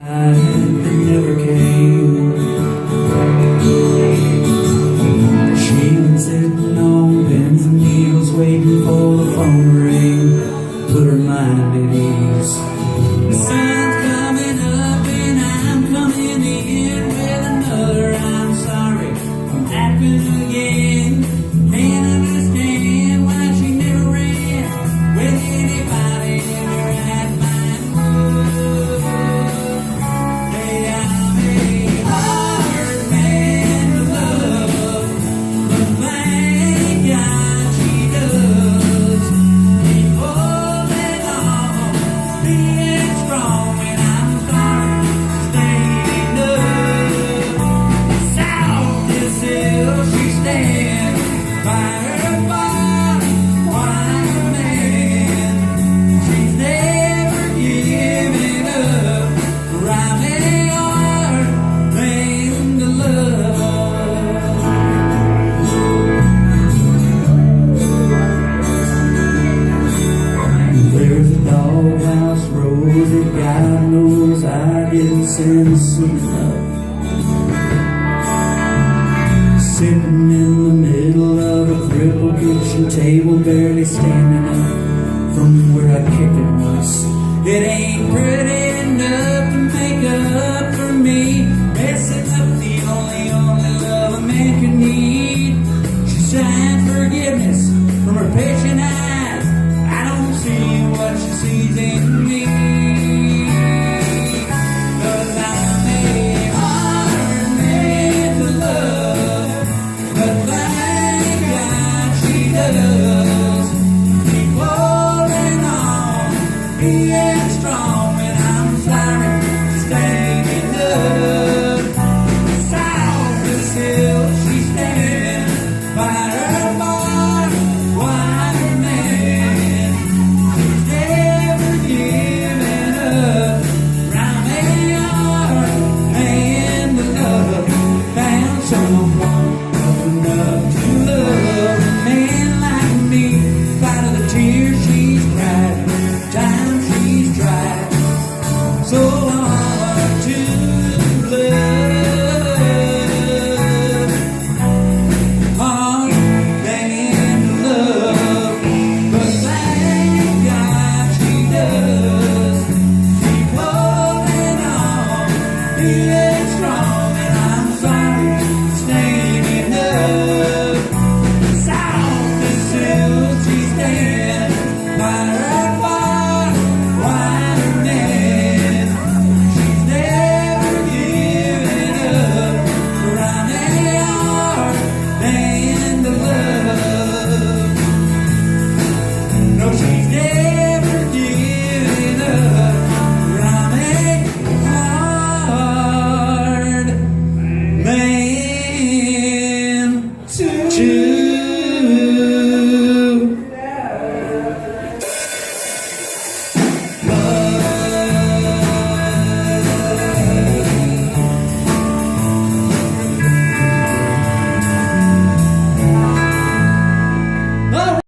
I never came. She was sitting on pins and needles, waiting for the phone to ring, put her mind at ease. The sun's coming up and I'm coming in with another I'm sorry I'm happening again. Can't understand why she never ran with anybody in her right mind would. Hey, I'm a hard man to love, but thank God she does. Keep holding on, being strong when I'm sorry, staying up. Soft as hell she stands by her body, wine man. She's never giving up. Riley hard man to love. There's a doghouse road that God knows I didn't send soon enough. Sitting in the middle of a crippled kitchen table, barely standing up from where I kicked it once. It ain't pretty enough to make up for me, messing up the only love a man can need. She signs forgiveness from her patient eyes. I don't see what she sees in me. 'Cause I'm a hard man to love, but thank God she does. Keep holding on, being strong when I'm sorry, staying up. Soft as hell she stands by her bar, wine man. She's never given up. Round a yard, man to love. Found someone enough to love a man like me. Spite of the tears she's cried, time she's tried so hard to